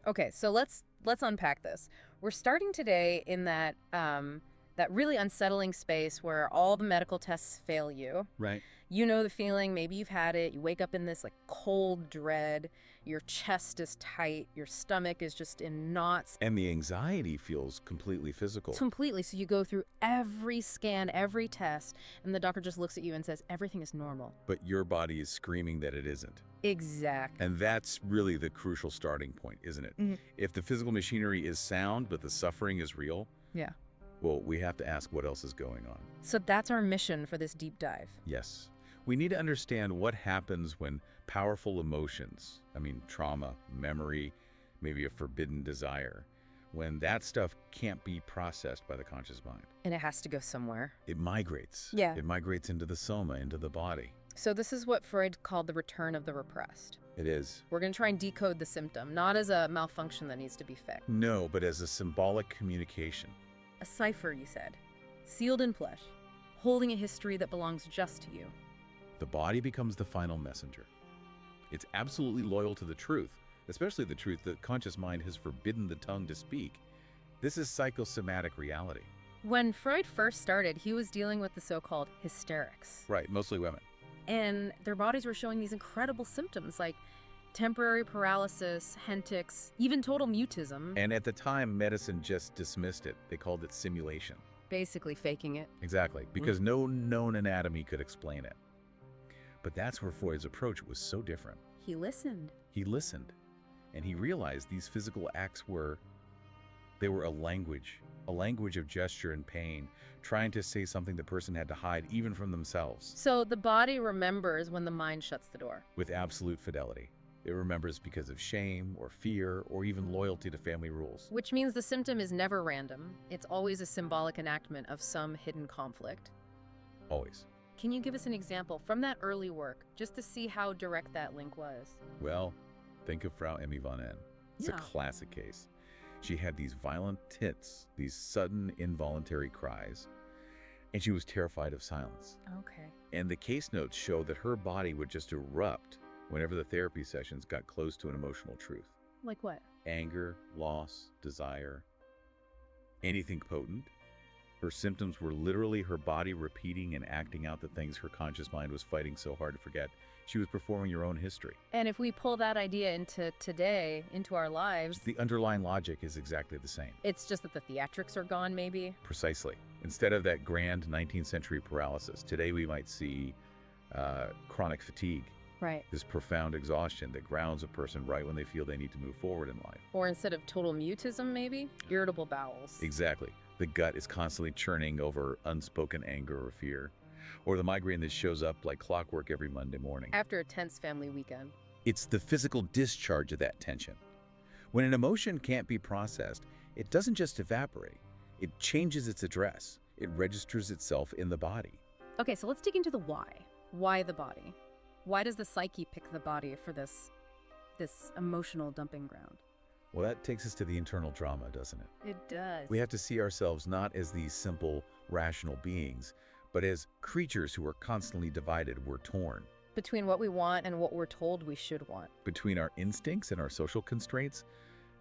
Okay, so let's unpack this. We're starting today in that really unsettling space where all the medical tests fail you. Right. You know the feeling, maybe you've had it. You wake up in this like cold dread, your chest is tight, your stomach is just in knots. And the anxiety feels completely physical. Completely. So you go through every scan, every test, and the doctor just looks at you and says, everything is normal. But your body is screaming that it isn't. Exactly. And that's really the crucial starting point, isn't it? Mhm. If the physical machinery is sound, but the suffering is real, Yeah. well, we have to ask what else is going on. So that's our mission for this deep dive. Yes. We need to understand what happens when powerful emotions, trauma, memory, maybe a forbidden desire, when that stuff can't be processed by the conscious mind. And it has to go somewhere. It migrates. Yeah. It migrates into the soma, into the body. So this is what Freud called the return of the repressed. It is. We're going to try and decode the symptom, not as a malfunction that needs to be fixed. No, but as a symbolic communication. A cipher, you said, sealed in flesh, holding a history that belongs just to you. The body becomes the final messenger. It's absolutely loyal to the truth, especially the truth that conscious mind has forbidden the tongue to speak. This is psychosomatic reality. When Freud first started, he was dealing with the so-called hysterics. Right, mostly women. And their bodies were showing these incredible symptoms like temporary paralysis, hentics, even total mutism. And at the time, medicine just dismissed it. They called it simulation. Basically faking it. Exactly, because no known anatomy could explain it. But that's where Freud's approach was so different. He listened. He listened, and he realized these physical acts were a language of gesture and pain, trying to say something the person had to hide even from themselves. So the body remembers when the mind shuts the door. With absolute fidelity. It remembers because of shame or fear or even loyalty to family rules. Which means the symptom is never random. It's always a symbolic enactment of some hidden conflict. Always. Can you give us an example from that early work, just to see how direct that link was? Well, think of Frau Emmy von N. It's Yeah. a classic case. She had these violent tits, these sudden involuntary cries, and she was terrified of silence. Okay. And the case notes show that her body would just erupt whenever the therapy sessions got close to an emotional truth. Like what? Anger, loss, desire, anything potent. Her symptoms were literally her body repeating and acting out the things her conscious mind was fighting so hard to forget. She was performing her own history. And if we pull that idea into today, into our lives, The underlying logic is exactly the same. it's just that the theatrics are gone, maybe? Precisely. Instead of that grand 19th century paralysis, today we might see chronic fatigue, Right. this profound exhaustion that grounds a person right when they feel they need to move forward in life. Or instead of total mutism, maybe? Irritable bowels. Exactly. The gut is constantly churning over unspoken anger or fear. Or the migraine that shows up like clockwork every Monday morning. After a tense family weekend. It's the physical discharge of that tension. When an emotion can't be processed, it doesn't just evaporate. It changes its address. It registers itself in the body. Okay, so let's dig into the why. Why the body? Why does the psyche pick the body for this emotional dumping ground? Well, that takes us to the internal drama, doesn't it? It does. We have to see ourselves not as these simple, rational beings, but as creatures who are constantly divided. We're torn. Between what we want and what we're told we should want. Between our instincts and our social constraints,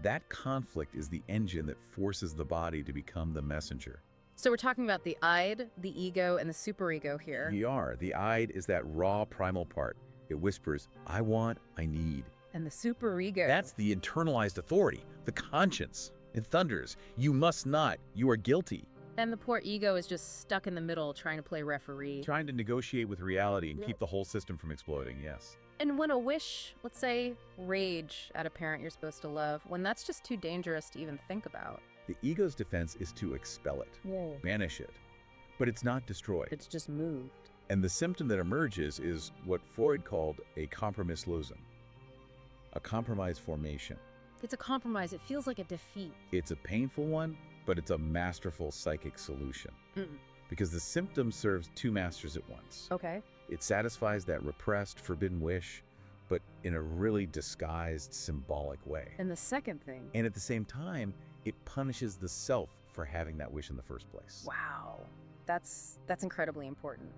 that conflict is the engine that forces the body to become the messenger. So we're talking about the id, the ego, and the superego here. The id is that raw primal part. It whispers, I want, I need. And the superego. That's the internalized authority, the conscience. It thunders, you must not, you are guilty. And the poor ego is just stuck in the middle trying to play referee. Trying to negotiate with reality and keep the whole system from exploding, yes. And when a wish, let's say rage at a parent you're supposed to love, when that's just too dangerous to even think about. The ego's defense is to expel it, banish it. But it's not destroyed. It's just moved. And the symptom that emerges is what Freud called a Kompromisslösung, a compromise formation. It's a compromise. It feels like a defeat. It's a painful one, but it's a masterful psychic solution. Because the symptom serves two masters at once. Okay. It satisfies that repressed, forbidden wish, but in a really disguised, symbolic way. And the second thing. And at the same time, it punishes the self for having that wish in the first place. Wow. That's incredibly important.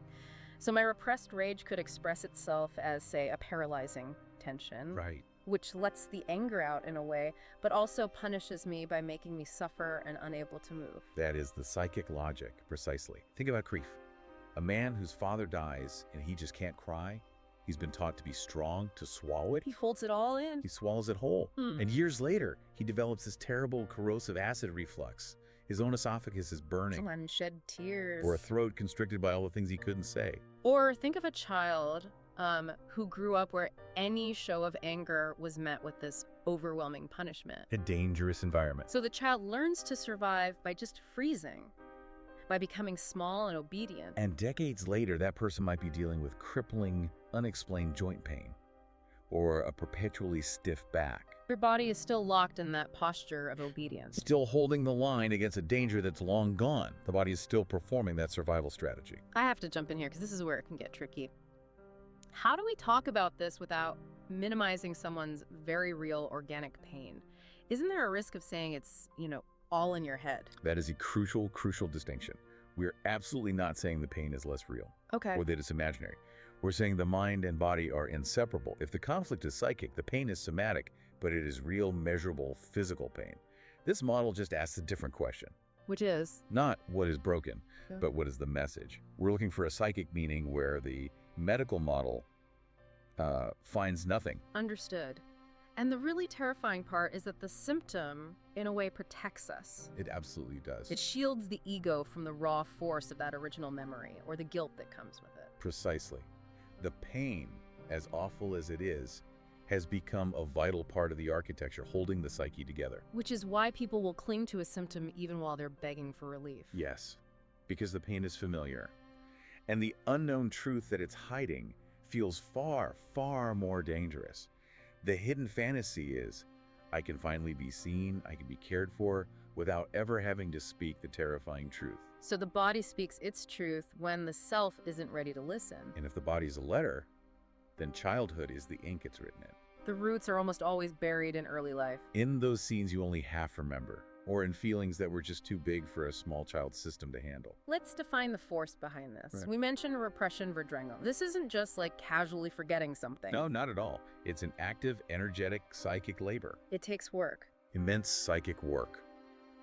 So my repressed rage could express itself as, say, a paralyzing tension. Right. which lets the anger out in a way, but also punishes me by making me suffer and unable to move. That is the psychic logic, precisely. Think about grief. A man whose father dies and he just can't cry, he's been taught to be strong, to swallow it. He holds it all in. He swallows it whole. And years later, he develops this terrible corrosive acid reflux. His own esophagus is burning. And shed tears. Or a throat constricted by all the things he couldn't say. Or think of a child who grew up where any show of anger was met with this overwhelming punishment. A dangerous environment. So the child learns to survive by just freezing, by becoming small and obedient. And decades later, that person might be dealing with crippling, unexplained joint pain or a perpetually stiff back. Your body is still locked in that posture of obedience. Still holding the line against a danger that's long gone. The body is still performing that survival strategy. I have to jump in here because this is where it can get tricky. How do we talk about this without minimizing someone's very real organic pain? Isn't there a risk of saying it's, all in your head? That is a crucial distinction. We're absolutely not saying the pain is less real. Okay. Or that it's imaginary. We're saying the mind and body are inseparable. If the conflict is psychic, the pain is somatic, but it is real, measurable, physical pain. This model just asks a different question. Which is? Not what is broken, Yeah. but what is the message. We're looking for a psychic meaning where the medical model finds nothing. Understood. And the really terrifying part is that the symptom, in a way, protects us. It absolutely does. It shields the ego from the raw force of that original memory or the guilt that comes with it. Precisely. The pain, as awful as it is, has become a vital part of the architecture holding the psyche together. Which is why people will cling to a symptom even while they're begging for relief. Yes, because the pain is familiar. And the unknown truth that it's hiding feels far, far more dangerous. The hidden fantasy is, I can finally be seen, I can be cared for, without ever having to speak the terrifying truth. So the body speaks its truth when the self isn't ready to listen. And if the body's a letter, then childhood is the ink it's written in. The roots are almost always buried in early life. In those scenes you only half remember, or in feelings that were just too big for a small child's system to handle. Let's define the force behind this. Right. We mentioned repression verdrängung. This isn't just like casually forgetting something. No, not at all. It's an active, energetic, psychic labor. It takes work. Immense psychic work.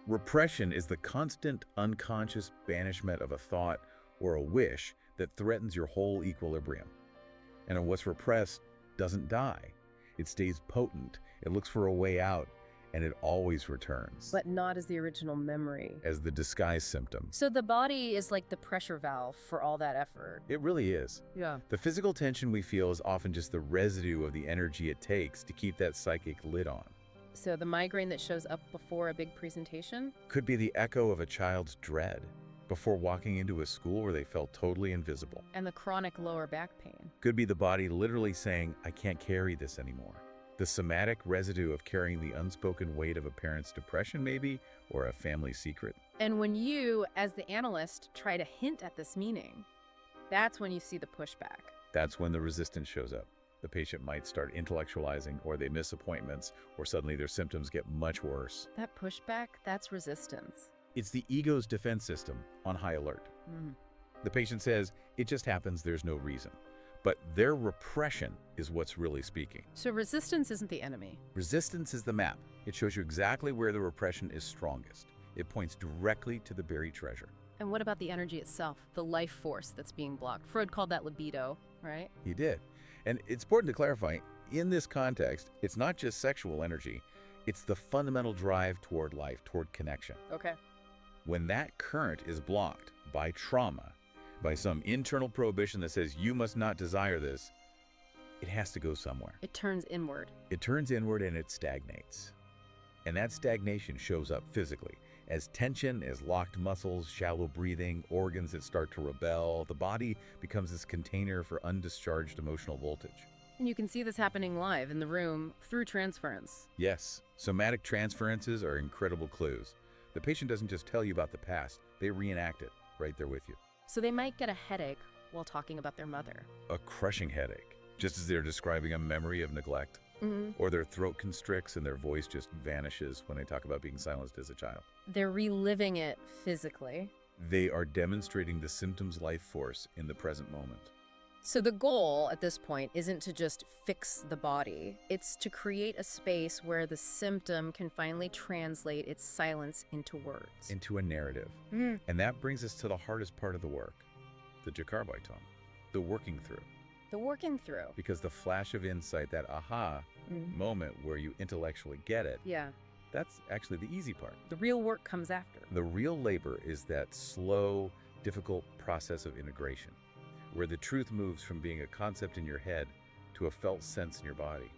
Repression is the constant, unconscious banishment of a thought or a wish that threatens your whole equilibrium. And what's repressed doesn't die. It stays potent, it looks for a way out, and it always returns. But not as the original memory. As the disguised symptom. So the body is like the pressure valve for all that effort. It really is. Yeah. The physical tension we feel is often just the residue of the energy it takes to keep that psychic lid on. So the migraine that shows up before a big presentation? Could be the echo of a child's dread before walking into a school where they felt totally invisible. And the chronic lower back pain. Could be the body literally saying, I can't carry this anymore. The somatic residue of carrying the unspoken weight of a parent's depression, maybe, or a family secret. And when you, as the analyst, try to hint at this meaning, that's when you see the pushback. That's when the resistance shows up. The patient might start intellectualizing, or they miss appointments, or suddenly their symptoms get much worse. That pushback, that's resistance. It's the ego's defense system on high alert. The patient says, it just happens, there's no reason. But their repression is what's really speaking. So resistance isn't the enemy. Resistance is the map. It shows you exactly where the repression is strongest. It points directly to the buried treasure. And what about the energy itself, the life force that's being blocked? Freud called that libido, right? He did. And it's important to clarify, in this context, it's not just sexual energy, it's the fundamental drive toward life, toward connection. Okay. When that current is blocked by trauma, by some internal prohibition that says you must not desire this, it has to go somewhere. It turns inward. It turns inward and it stagnates. And that stagnation shows up physically as tension, as locked muscles, shallow breathing, organs that start to rebel. The body becomes this container for undischarged emotional voltage. And you can see this happening live in the room through transference. Yes, somatic transferences are incredible clues. The patient doesn't just tell you about the past, they reenact it right there with you. So they might get a headache while talking about their mother. A crushing headache, just as they're describing a memory of neglect. Or their throat constricts and their voice just vanishes when they talk about being silenced as a child. They're reliving it physically. They are demonstrating the symptom's life force in the present moment. So the goal at this point isn't to just fix the body. It's to create a space where the symptom can finally translate its silence into words. Into a narrative. Mm. And that brings us to the hardest part of the work, the Jakarbaiton, the working through. The working through. Because the flash of insight, that aha moment where you intellectually get it, Yeah. that's actually the easy part. The real work comes after. The real labor is that slow, difficult process of integration, where the truth moves from being a concept in your head to a felt sense in your body.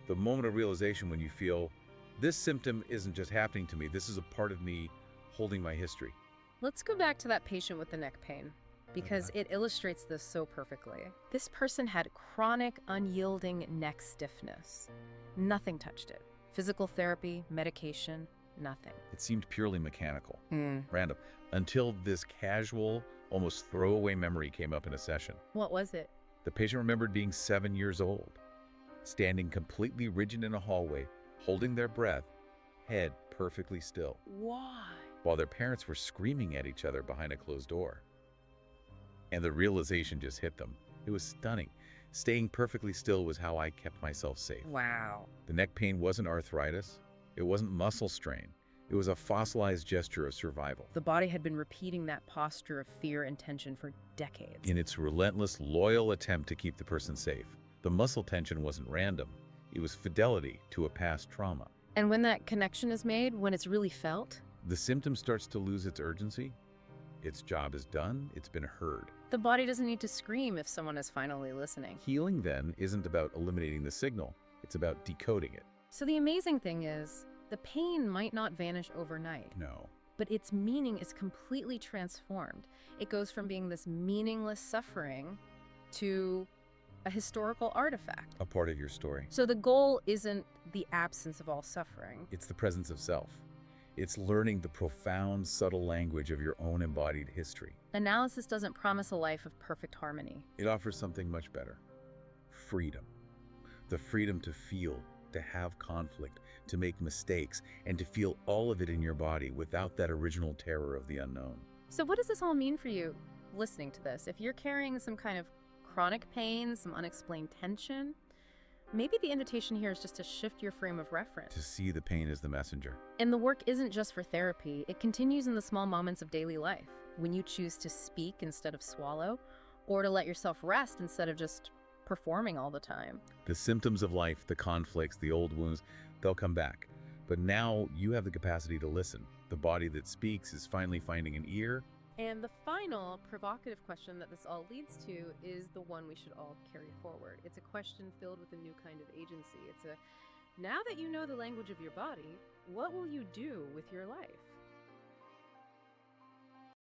The moment of realization when you feel, this symptom isn't just happening to me, this is a part of me holding my history. Let's go back to that patient with the neck pain, because it illustrates this so perfectly. This person had chronic, unyielding neck stiffness. Nothing touched it. Physical therapy, medication, nothing. It seemed purely mechanical, random, until this casual, almost throwaway memory came up in a session. What was it? The patient remembered being 7 years old, standing completely rigid in a hallway, holding their breath, head perfectly still, Why? while their parents were screaming at each other behind a closed door. And the realization just hit them. It was stunning. Staying perfectly still was how I kept myself safe. Wow. The neck pain wasn't arthritis. It wasn't muscle strain. It was a fossilized gesture of survival. The body had been repeating that posture of fear and tension for decades. In its relentless, loyal attempt to keep the person safe. The muscle tension wasn't random. It was fidelity to a past trauma. And when that connection is made, when it's really felt, The symptom starts to lose its urgency. Its job is done. It's been heard. the body doesn't need to scream if someone is finally listening. Healing, then, isn't about eliminating the signal. It's about decoding it. So the amazing thing is, the pain might not vanish overnight, No. but its meaning is completely transformed. It goes from being this meaningless suffering to a historical artifact. A part of your story. So the goal isn't the absence of all suffering. It's the presence of self. It's learning the profound, subtle language of your own embodied history. Analysis doesn't promise a life of perfect harmony. It offers something much better. Freedom. The freedom to feel, to have conflict, to make mistakes, and to feel all of it in your body without that original terror of the unknown. So what does this all mean for you listening to this? If you're carrying some kind of chronic pain, some unexplained tension, maybe the invitation here is just to shift your frame of reference. To see the pain as the messenger. And the work isn't just for therapy. It continues in the small moments of daily life, when you choose to speak instead of swallow, or to let yourself rest instead of just performing all the time. The symptoms of life, the conflicts, the old wounds, they'll come back. But now you have the capacity to listen. The body that speaks is finally finding an ear. And the final provocative question that this all leads to is the one we should all carry forward. It's a question filled with a new kind of agency. It's a, now that you know the language of your body, what will you do with your life?